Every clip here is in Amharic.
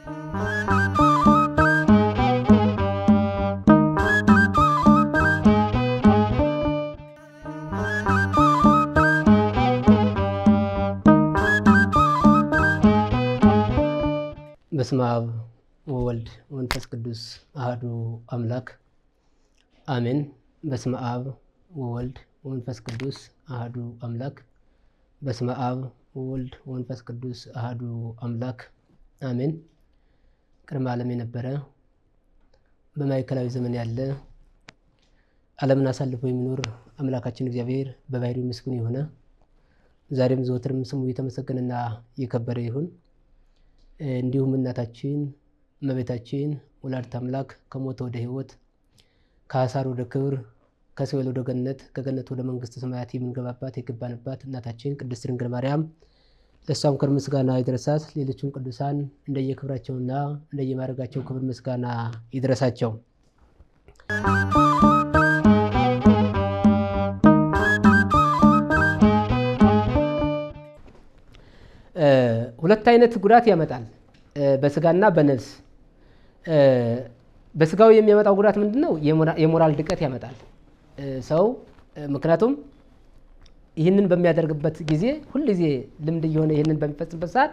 በስመ አብ ወወልድ ወመንፈስ ቅዱስ አሐዱ አምላክ አሜን። በስመ አብ ወወልድ ወመንፈስ ቅዱስ አሐዱ አምላክ። በስመ አብ ወወልድ ወመንፈስ ቅዱስ አሐዱ አምላክ አሜን። ቅድመ ዓለም የነበረ በማዕከላዊ ዘመን ያለ ዓለምን አሳልፎ የሚኖር አምላካችን እግዚአብሔር በባሕርዩ ምስጉን የሆነ ዛሬም ዘወትርም ስሙ የተመሰገነና የከበረ ይሁን። እንዲሁም እናታችን እመቤታችን ወላዲተ አምላክ ከሞት ወደ ሕይወት ከአሳር ወደ ክብር ከሲኦል ወደ ገነት ከገነት ወደ መንግሥተ ሰማያት የምንገባባት የገባንባት እናታችን ቅድስት ድንግል ማርያም ለእሷም ክብር ምስጋና ይድረሳት። ሌሎቹም ቅዱሳን እንደየክብራቸውና እንደየማዕረጋቸው ክብር ምስጋና ይድረሳቸው። ሁለት አይነት ጉዳት ያመጣል በስጋና በነፍስ። በስጋው የሚያመጣው ጉዳት ምንድነው? የሞራል ድቀት ያመጣል ሰው። ምክንያቱም ይህንን በሚያደርግበት ጊዜ ሁል ጊዜ ልምድ እየሆነ ይህንን በሚፈጽምበት ሰዓት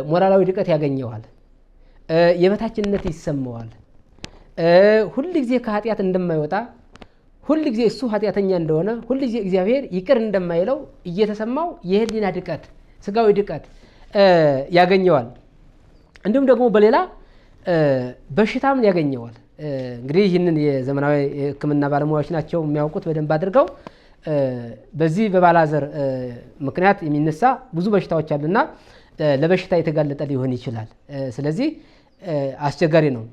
ሞራላዊ ድቀት ያገኘዋል፣ የበታችነት ይሰማዋል። ሁል ጊዜ ከኃጢአት እንደማይወጣ፣ ሁል ጊዜ እሱ ኃጢአተኛ እንደሆነ፣ ሁል ጊዜ እግዚአብሔር ይቅር እንደማይለው እየተሰማው የህሊና ድቀት ስጋዊ ድቀት ያገኘዋል። እንዲሁም ደግሞ በሌላ በሽታም ያገኘዋል። እንግዲህ ይህንን የዘመናዊ ሕክምና ባለሙያዎች ናቸው የሚያውቁት በደንብ አድርገው። በዚህ በባላዘር ምክንያት የሚነሳ ብዙ በሽታዎች አሉና ለበሽታ የተጋለጠ ሊሆን ይችላል። ስለዚህ አስቸጋሪ ነው።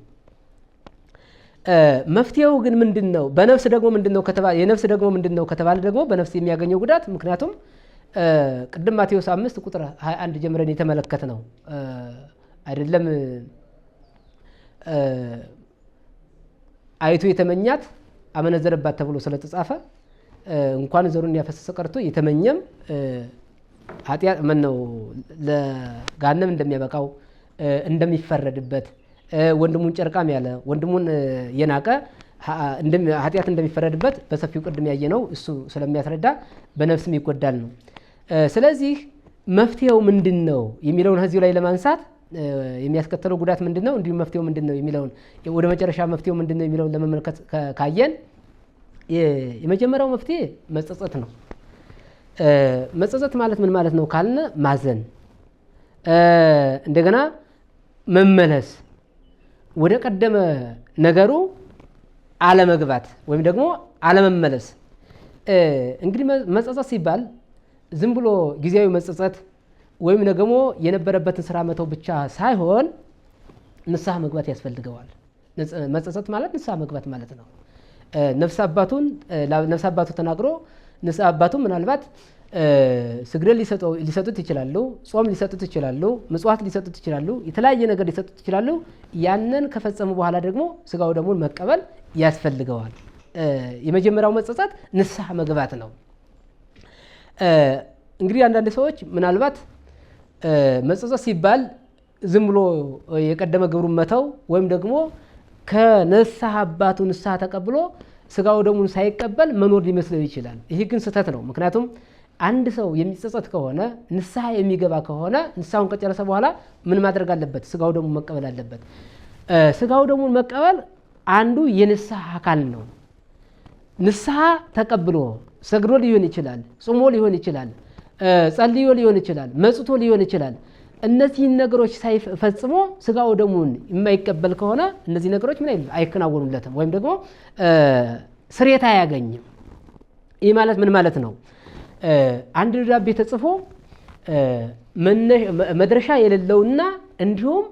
መፍትሄው ግን ምንድነው? በነፍስ ደግሞ ምንድነው ከተባለ የነፍስ ደግሞ ምንድነው ከተባለ ደግሞ በነፍስ የሚያገኘው ጉዳት ምክንያቱም ቅድም ማቴዎስ 5 ቁጥር 21 ጀምረን የተመለከተ ነው አይደለም? አይቶ የተመኛት አመነዘረባት ተብሎ ስለተጻፈ እንኳን ዘሩን ያፈሰሰ ቀርቶ የተመኘም ኃጢአት ነው ለጋነም እንደሚያበቃው እንደሚፈረድበት፣ ወንድሙን ጨርቃም ያለ ወንድሙን የናቀ ኃጢአት እንደሚፈረድበት በሰፊው ቅድም ያየነው እሱ ስለሚያስረዳ በነፍስም ይጎዳል ነው። ስለዚህ መፍትሄው ምንድነው የሚለውን ከዚሁ ላይ ለማንሳት የሚያስከተለው ጉዳት ምንድነው፣ እንዲሁም መፍትሄው ምንድነው የሚለውን ወደ መጨረሻ መፍትሄው ምንድነው የሚለውን ለመመልከት ካየን የመጀመሪያው መፍትሄ መጸጸት ነው። መጸጸት ማለት ምን ማለት ነው ካልን ማዘን፣ እንደገና መመለስ፣ ወደ ቀደመ ነገሩ አለመግባት ወይም ደግሞ አለመመለስ። እንግዲህ መጸጸት ሲባል ዝም ብሎ ጊዜያዊ መጸጸት ወይም ደግሞ የነበረበትን ስራ መተው ብቻ ሳይሆን ንስሐ መግባት ያስፈልገዋል። መጸጸት ማለት ንስሐ መግባት ማለት ነው። ነፍስ አባቱ ተናግሮ ንስሐ አባቱ ምናልባት ስግደት ሊሰጡት ይችላሉ፣ ጾም ሊሰጡት ይችላሉ፣ ምጽዋት ሊሰጡት ይችላሉ፣ የተለያየ ነገር ሊሰጡት ይችላሉ። ያንን ከፈጸሙ በኋላ ደግሞ ስጋው ደሙን መቀበል ያስፈልገዋል። የመጀመሪያው መጸጸት ንስሐ መግባት ነው። እንግዲህ አንዳንድ ሰዎች ምናልባት መጸጸት ሲባል ዝም ብሎ የቀደመ ግብሩን መተው ወይም ደግሞ ከንስሐ አባቱ ንስሐ ተቀብሎ ስጋው ደሙን ሳይቀበል መኖር ሊመስለው ይችላል። ይህ ግን ስህተት ነው። ምክንያቱም አንድ ሰው የሚጸጸት ከሆነ ንስሐ የሚገባ ከሆነ ንስሐውን ከጨረሰ በኋላ ምን ማድረግ አለበት? ስጋው ደሙን መቀበል አለበት። ስጋው ደሙን መቀበል አንዱ የንስሐ አካል ነው። ንስሐ ተቀብሎ ሰግዶ ሊሆን ይችላል፣ ጾሞ ሊሆን ይችላል፣ ጸልዮ ሊሆን ይችላል፣ መጽቶ ሊሆን ይችላል። እነዚህን ነገሮች ሳይፈጽሞ ስጋው ደሙን የማይቀበል ከሆነ እነዚህ ነገሮች ምን አይከናወኑለትም ወይም ደግሞ ስርየት አያገኝም። ይህ ማለት ምን ማለት ነው? አንድ ደብዳቤ ተጽፎ መድረሻ የሌለውና እንዲሁም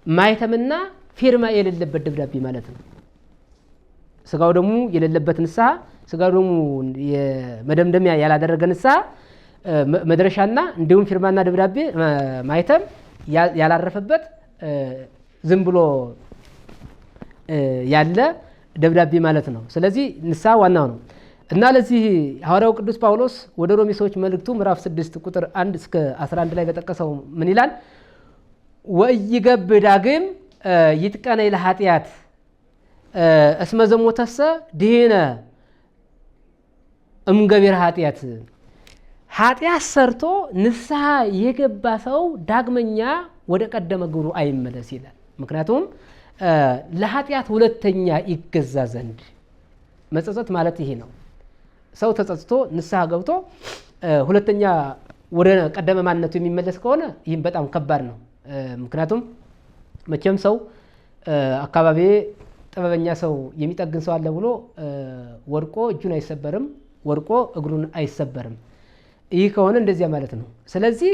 ማይተምና ፊርማ የሌለበት ደብዳቤ ማለት ነው። ስጋው ደሙ የሌለበት ንስሐ፣ ስጋው ደሙ የመደምደሚያ ያላደረገ ንስሐ መድረሻና እንዲሁም ፊርማና ደብዳቤ ማይተም ያላረፈበት ዝም ብሎ ያለ ደብዳቤ ማለት ነው። ስለዚህ ንስሐ ዋናው ነው እና ለዚህ ሐዋርያው ቅዱስ ጳውሎስ ወደ ሮሜ ሰዎች መልእክቱ ምዕራፍ 6 ቁጥር 1 እስከ 11 ላይ በጠቀሰው ምን ይላል? ወይገብ ዳግም ይጥቀነይ ለኃጢአት እስመ ዘሞተሰ ድህነ እምገቢር ኃጢአት ኃጢአት ሰርቶ ንስሐ የገባ ሰው ዳግመኛ ወደ ቀደመ ግብሩ አይመለስ ይላል። ምክንያቱም ለኃጢአት ሁለተኛ ይገዛ ዘንድ መጸጸት ማለት ይሄ ነው። ሰው ተጸጽቶ ንስሐ ገብቶ ሁለተኛ ወደ ቀደመ ማንነቱ የሚመለስ ከሆነ ይህም በጣም ከባድ ነው። ምክንያቱም መቼም ሰው አካባቢ ጥበበኛ ሰው የሚጠግን ሰው አለ ብሎ ወድቆ እጁን አይሰበርም፣ ወድቆ እግሩን አይሰበርም። ይህ ከሆነ እንደዚያ ማለት ነው። ስለዚህ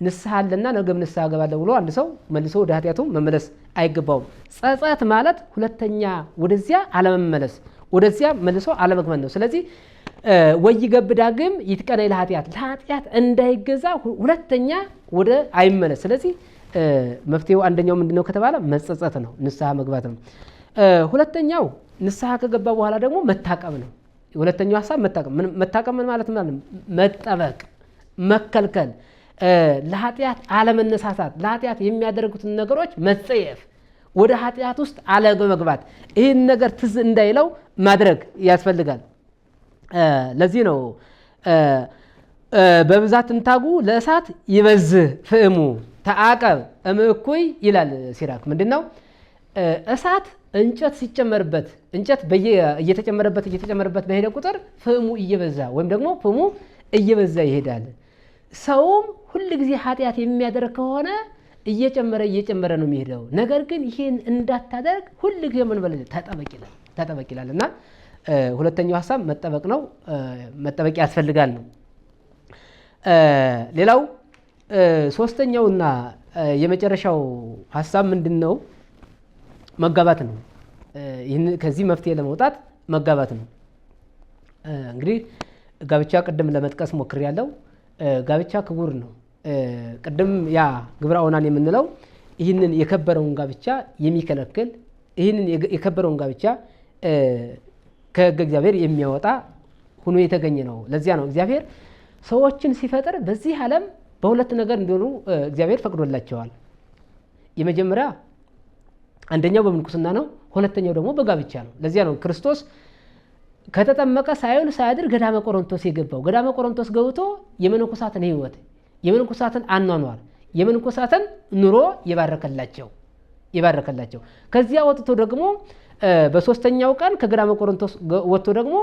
ንስሐ አለና ነገም ንስሐ ገባለሁ ብሎ አንድ ሰው መልሶ ወደ ኃጢአቱ መመለስ አይገባውም። ጸጸት ማለት ሁለተኛ ወደዚያ አለመመለስ፣ ወደዚያ መልሶ አለመግመን ነው። ስለዚህ ወይገብ ዳግም ይጥቀነይ ለኃጢአት ለኃጢአት እንዳይገዛ ሁለተኛ ወደ አይመለስ። ስለዚህ መፍትሄው አንደኛው ምንድነው ከተባለ መጸጸት ነው፣ ንስሐ መግባት ነው። ሁለተኛው ንስሐ ከገባ በኋላ ደግሞ መታቀብ ነው። ሁለተኛው ሐሳብ መታቀብ ማለት መጠበቅ፣ መከልከል፣ ለኃጢአት አለመነሳሳት፣ ለኃጢአት የሚያደርጉትን ነገሮች መጸየፍ፣ ወደ ኃጢአት ውስጥ አለመግባት፣ ይህን ነገር ትዝ እንዳይለው ማድረግ ያስፈልጋል። ለዚህ ነው በብዛት እንታጉ ለእሳት ይበዝህ ፍእሙ ተአቀብ እምእኩይ ይላል ሲራክ። ምንድነው? እሳት እንጨት ሲጨመርበት እንጨት እየተጨመረበት በሄደ ቁጥር ፍሙ እየበዛ ወይም ደግሞ ፍሙ እየበዛ ይሄዳል። ሰውም ሁል ጊዜ ኃጢአት የሚያደርግ ከሆነ እየጨመረ ነው የሚሄደው። ነገር ግን ይሄን እንዳታደርግ ሁል ጊዜ ምን በለ ተጠበቅ ይላል እና ሁለተኛው ሐሳብ መጠበቅ ነው። መጠበቅ ያስፈልጋል ነው። ሌላው ሶስተኛውና የመጨረሻው ሐሳብ ምንድነው? መጋባት ነው። ከዚህ መፍትሄ ለመውጣት መጋባት ነው። እንግዲህ ጋብቻ ቅድም ለመጥቀስ ሞክሬያለሁ። ጋብቻ ክቡር ነው። ቅድም ያ ግብረ ኦናን የምንለው ይህንን የከበረውን ጋብቻ የሚከለክል ይህንን የከበረውን ጋብቻ ከሕገ እግዚአብሔር የሚያወጣ ሆኖ የተገኘ ነው። ለዚያ ነው እግዚአብሔር ሰዎችን ሲፈጥር በዚህ ዓለም በሁለት ነገር እንዲሆኑ እግዚአብሔር ፈቅዶላቸዋል። የመጀመሪያ አንደኛው በምንኩስና ነው፣ ሁለተኛው ደግሞ በጋብቻ ነው። ለዚያ ነው ክርስቶስ ከተጠመቀ ሳይውል ሳያድር ገዳመ ቆሮንቶስ የገባው። ገዳመ ቆሮንቶስ ገብቶ የመነኮሳትን ሕይወት፣ የመነኮሳትን አኗኗር፣ የመነኮሳትን ኑሮ የባረከላቸው። ከዚያ ወጥቶ ደግሞ በሶስተኛው ቀን ከገዳመ ቆሮንቶስ ወጥቶ ደግሞ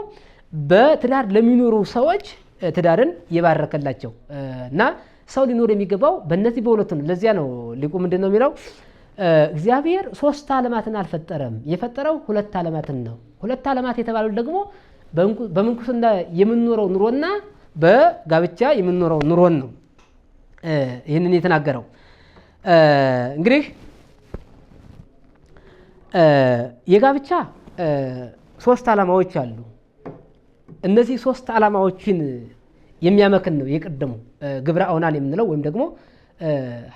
በትዳር ለሚኖሩ ሰዎች ትዳርን የባረከላቸው እና ሰው ሊኖር የሚገባው በእነዚህ በሁለቱ ነው። ለዚያ ነው ሊቁ ምንድነው የሚለው? እግዚአብሔር ሶስት ዓለማትን አልፈጠረም፣ የፈጠረው ሁለት ዓለማትን ነው። ሁለት ዓለማት የተባሉት ደግሞ በምንኩስና የምንኖረው ኑሮና በጋብቻ የምንኖረው ኑሮን ነው ይህንን የተናገረው። እንግዲህ የጋብቻ ሶስት ዓላማዎች አሉ። እነዚህ ሶስት ዓላማዎችን የሚያመክን ነው የቀደሙ ግብረ ኦናን የምንለው ወይም ደግሞ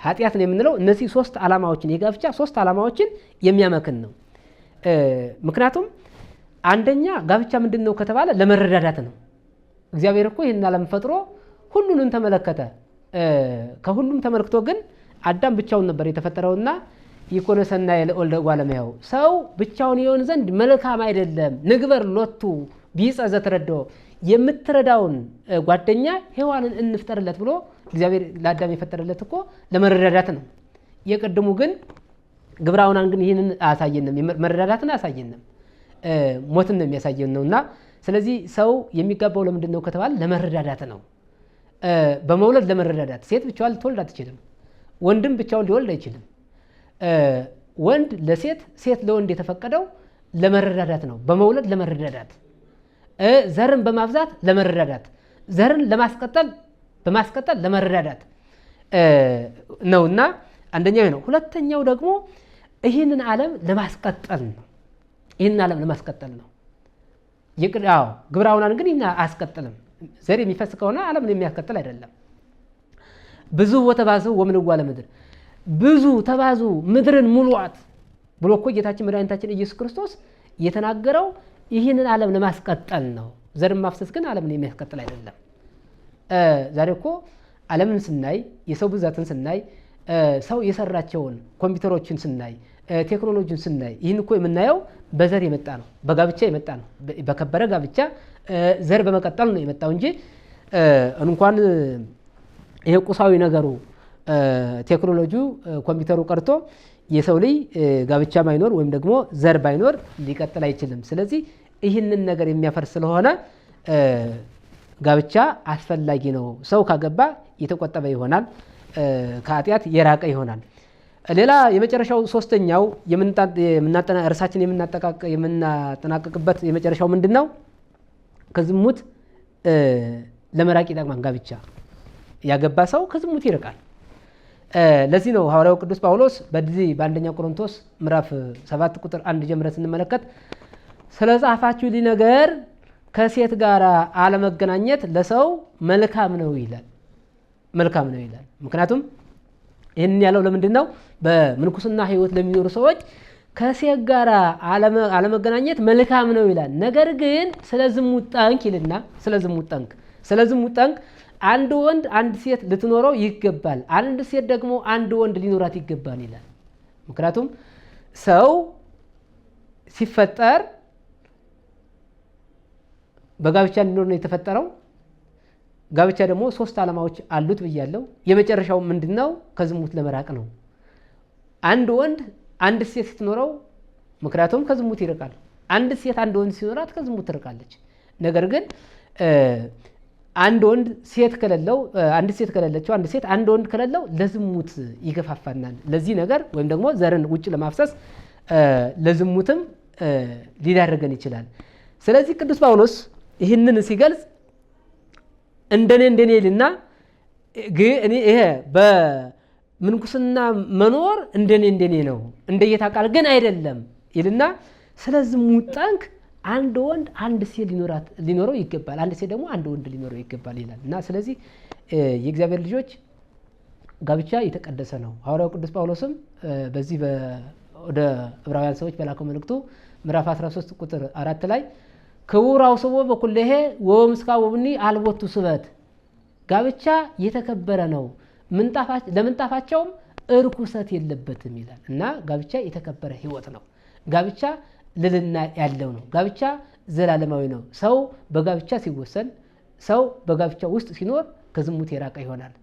ኃጢአት ነው የምንለው። እነዚህ ሶስት ዓላማዎችን የጋብቻ ሶስት ዓላማዎችን የሚያመክን ነው። ምክንያቱም አንደኛ ጋብቻ ምንድነው ከተባለ ለመረዳዳት ነው። እግዚአብሔር እኮ ይህን ዓለም ፈጥሮ ሁሉንም ተመለከተ። ከሁሉም ተመልክቶ ግን አዳም ብቻውን ነበር የተፈጠረውና ይኮነ ሰናየ ለወልደ እጓለ እመሕያው ሰው ብቻውን ይሆን ዘንድ መልካም አይደለም፣ ንግበር ሎቱ ቢጸ ዘተረድኦ የምትረዳውን ጓደኛ ሔዋንን እንፍጠርለት ብሎ እግዚአብሔር ለአዳም የፈጠረለት እኮ ለመረዳዳት ነው። የቀድሙ ግን ግብረ ኦናን ግን ይህንን አያሳየንም፣ መረዳዳትን አያሳየንም፣ ሞትን ነው የሚያሳየን ነውና ስለዚህ ሰው የሚጋባው ለምንድን ነው ከተባለ ለመረዳዳት ነው። በመውለድ ለመረዳዳት ሴት ብቻዋን ልትወልድ አትችልም፣ ወንድም ብቻውን ሊወልድ አይችልም። ወንድ ለሴት ሴት ለወንድ የተፈቀደው ለመረዳዳት ነው። በመውለድ ለመረዳዳት፣ ዘርን በማብዛት ለመረዳዳት፣ ዘርን በማስቀጠል ለመረዳዳት ነውና አንደኛው ነው። ሁለተኛው ደግሞ ይህንን ዓለም ለማስቀጠል ነው። ግብረ ኦናን ግን ይህን አያስቀጥልም። ዘር የሚፈስ ከሆነ ዓለምን የሚያስቀጥል አይደለም። ብዙ ወተባዙ ወምልዋ ለምድር ብዙ ተባዙ ምድርን ሙሉአት ብሎ እኮ ጌታችን መድኃኒታችን ኢየሱስ ክርስቶስ የተናገረው ይህንን ዓለም ለማስቀጠል ነው። ዘርን ማፍሰስ ግን ዓለምን የሚያስቀጥል አይደለም። ዛሬ እኮ ዓለምን ስናይ፣ የሰው ብዛትን ስናይ፣ ሰው የሰራቸውን ኮምፒውተሮችን ስናይ ቴክኖሎጂን ስናይ ይህን እኮ የምናየው በዘር የመጣ ነው፣ በጋብቻ የመጣ ነው። በከበረ ጋብቻ ዘር በመቀጠል ነው የመጣው እንጂ እንኳን ይሄ ቁሳዊ ነገሩ ቴክኖሎጂው ኮምፒውተሩ ቀርቶ የሰው ልጅ ጋብቻ ባይኖር ወይም ደግሞ ዘር ባይኖር ሊቀጥል አይችልም። ስለዚህ ይህንን ነገር የሚያፈርስ ስለሆነ ጋብቻ አስፈላጊ ነው። ሰው ካገባ የተቆጠበ ይሆናል፣ ከኃጢአት የራቀ ይሆናል። ሌላ የመጨረሻው ሶስተኛው እርሳችን የምናጠናቀቅበት የመጨረሻው ምንድን ነው? ከዝሙት ለመራቅ ይጠቅማል። ጋብቻ ያገባ ሰው ከዝሙት ይርቃል። ለዚህ ነው ሐዋርያው ቅዱስ ጳውሎስ በዚህ በአንደኛ ቆሮንቶስ ምዕራፍ 7 ቁጥር 1 ጀምረን ስንመለከት ስለ ጻፋችሁ ነገር ከሴት ጋር አለመገናኘት ለሰው መልካም ነው ይላል። መልካም ነው ይላል። ምክንያቱም ይህን ያለው ለምንድን ነው? በምንኩስና ሕይወት ለሚኖሩ ሰዎች ከሴት ጋር አለመገናኘት መልካም ነው ይላል። ነገር ግን ስለ ዝሙት ጠንቅ ይልና ስለ ዝሙት ጠንቅ አንድ ወንድ አንድ ሴት ልትኖረው ይገባል፣ አንድ ሴት ደግሞ አንድ ወንድ ሊኖራት ይገባል ይላል። ምክንያቱም ሰው ሲፈጠር በጋብቻ እንዲኖር ነው የተፈጠረው። ጋብቻ ደግሞ 3 ዓላማዎች አሉት ብያለሁ። የመጨረሻው ምንድነው? ከዝሙት ለመራቅ ነው። አንድ ወንድ አንድ ሴት ስትኖረው ምክንያቱም ከዝሙት ይርቃል። አንድ ሴት አንድ ወንድ ሲኖራት ከዝሙት ትርቃለች። ነገር ግን አንድ ወንድ ሴት ከሌለው አንድ ሴት ከሌለችው አንድ ሴት አንድ ወንድ ከሌለው ለዝሙት ይገፋፋናል። ለዚህ ነገር ወይም ደግሞ ዘርን ውጭ ለማፍሰስ ለዝሙትም ሊዳረገን ይችላል። ስለዚህ ቅዱስ ጳውሎስ ይህንን ሲገልጽ እንደኔ ይልና እኔ ይሄ በምንኩስና መኖር እንደኔ ነው እንደየታ ቃል ግን አይደለም ይልና ስለ ዝሙት ጠንቅ አንድ ወንድ አንድ ሴት ሊኖረው ይገባል፣ አንድ ሴት ደግሞ አንድ ወንድ ሊኖረው ይገባል ይላል እና ስለዚህ የእግዚአብሔር ልጆች ጋብቻ የተቀደሰ ነው። ሐዋርያው ቅዱስ ጳውሎስም በዚህ ወደ ዕብራውያን ሰዎች በላከው መልእክቱ ምዕራፍ 13 ቁጥር 4 ላይ ክቡር አውስቦ በኩለሄ ወምስካ ወብኒ አልቦቱ ስበት፣ ጋብቻ የተከበረ ነው ለምንጣፋቸውም እርኩሰት የለበትም ይላል እና ጋብቻ የተከበረ ሕይወት ነው። ጋብቻ ልልና ያለው ነው። ጋብቻ ዘላለማዊ ነው። ሰው በጋብቻ ሲወሰን፣ ሰው በጋብቻ ውስጥ ሲኖር ከዝሙት የራቀ ይሆናል፣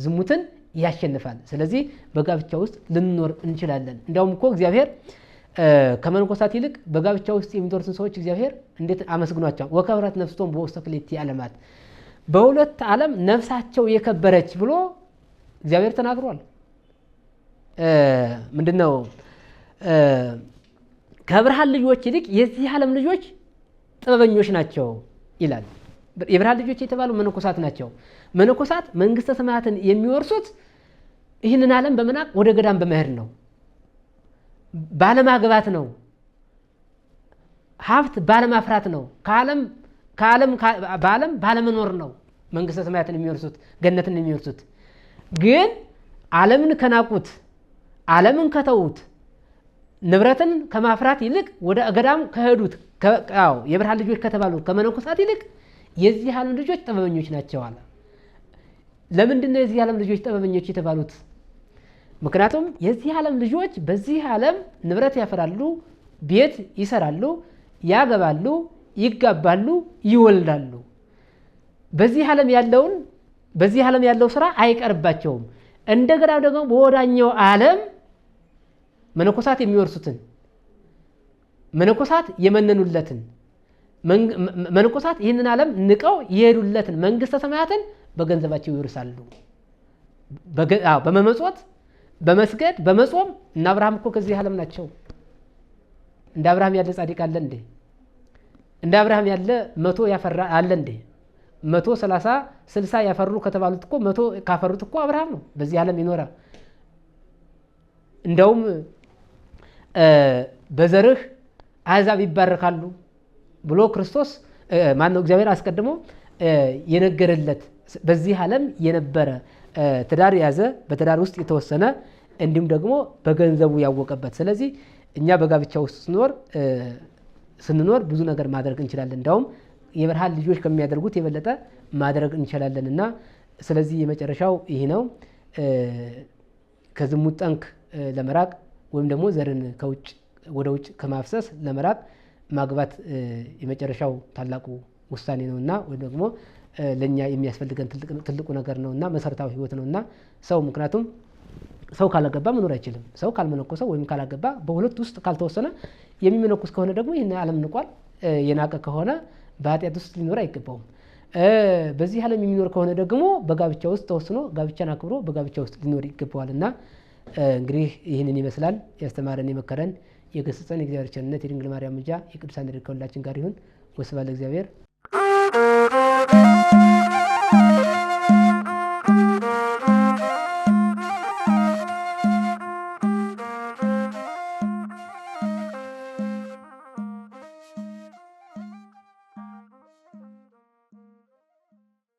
ዝሙትን ያሸንፋል። ስለዚህ በጋብቻ ውስጥ ልንኖር እንችላለን። እንዲያውም እኮ እግዚአብሔር ከመነኮሳት ይልቅ በጋብቻ ውስጥ የሚኖሩትን ሰዎች እግዚአብሔር እንዴት አመስግኗቸው። ወከብረት ነፍስቶም በውስተ ክልኤቲ ዓለማት፣ በሁለት ዓለም ነፍሳቸው የከበረች ብሎ እግዚአብሔር ተናግሯል። ምንድነው? ከብርሃን ልጆች ይልቅ የዚህ ዓለም ልጆች ጥበበኞች ናቸው ይላል። የብርሃን ልጆች የተባሉ መነኮሳት ናቸው። መነኮሳት መንግስተ ሰማያትን የሚወርሱት ይህንን ዓለም በመናቅ ወደ ገዳም በመሄድ ነው፣ ባለማግባት ነው፣ ሀብት ባለማፍራት ነው፣ በዓለም ባለመኖር ነው መንግስተ ሰማያትን የሚወርሱት፣ ገነትን የሚወርሱት። ግን ዓለምን ከናቁት፣ ዓለምን ከተዉት፣ ንብረትን ከማፍራት ይልቅ ወደ ገዳም ከሄዱት የብርሃን ልጆች ከተባሉት ከመነኮሳት ይልቅ የዚህ ዓለም ልጆች ጥበበኞች ናቸው አለ። ለምንድን ነው የዚህ ዓለም ልጆች ጥበበኞች የተባሉት? ምክንያቱም የዚህ ዓለም ልጆች በዚህ ዓለም ንብረት ያፈራሉ፣ ቤት ይሰራሉ፣ ያገባሉ፣ ይጋባሉ፣ ይወልዳሉ። በዚህ ዓለም ያለው ስራ አይቀርባቸውም። እንደገና ደግሞ በወዳኛው ዓለም መነኮሳት የሚወርሱትን፣ መነኮሳት የመነኑለትን፣ መነኮሳት ይህንን ዓለም ንቀው የሄዱለትን መንግስተ ሰማያትን በገንዘባቸው ይወርሳሉ። በመመጽወት በመስገድ በመጾም። እና አብርሃም እኮ ከዚህ ዓለም ናቸው። እንደ አብርሃም ያለ ጻድቅ አለ እንዴ? እንደ አብርሃም ያለ 100 ያፈራ አለ እንዴ? 130 60 ያፈሩ ከተባሉት እኮ 100 ካፈሩት እኮ አብርሃም ነው በዚህ ዓለም ይኖራ። እንደውም በዘርህ አሕዛብ ይባረካሉ ብሎ ክርስቶስ ማነው እግዚአብሔር አስቀድሞ የነገረለት በዚህ ዓለም የነበረ ትዳር ያዘ፣ በትዳር ውስጥ የተወሰነ እንዲሁም ደግሞ በገንዘቡ ያወቀበት። ስለዚህ እኛ በጋብቻ ውስጥ ስንኖር ብዙ ነገር ማድረግ እንችላለን። እንደውም የብርሃን ልጆች ከሚያደርጉት የበለጠ ማድረግ እንችላለን እና ስለዚህ የመጨረሻው ይህ ነው። ከዝሙት ጠንክ ለመራቅ ወይም ደግሞ ዘርን ከውጭ ወደ ውጭ ከማፍሰስ ለመራቅ ማግባት የመጨረሻው ታላቁ ውሳኔ ነውና ወይ ደግሞ ለኛ የሚያስፈልገን ትልቁ ነገር ነውና መሰረታዊ ህይወት ነውና ሰው ምክንያቱም ሰው ካላገባ መኖር አይችልም። ሰው ካልመነኮሰው ወይም ካላገባ በሁለት ውስጥ ካልተወሰነ የሚመነኮስ ከሆነ ደግሞ ይሄን ዓለም ንቋል። የናቀ ከሆነ በኃጢአት ውስጥ ሊኖር አይገባውም። በዚህ ዓለም የሚኖር ከሆነ ደግሞ በጋብቻ ውስጥ ተወስኖ ጋብቻን አክብሮ በጋብቻ ውስጥ ሊኖር ይገባዋልና እንግዲህ ይህንን ይመስላል። ያስተማረን የመከረን የገሰጸን የእግዚአብሔር ቸርነት የድንግል ማርያም ምልጃ የቅዱሳን ረድኤት ከሁላችን ጋር ይሁን። ወስብሐት ለእግዚአብሔር።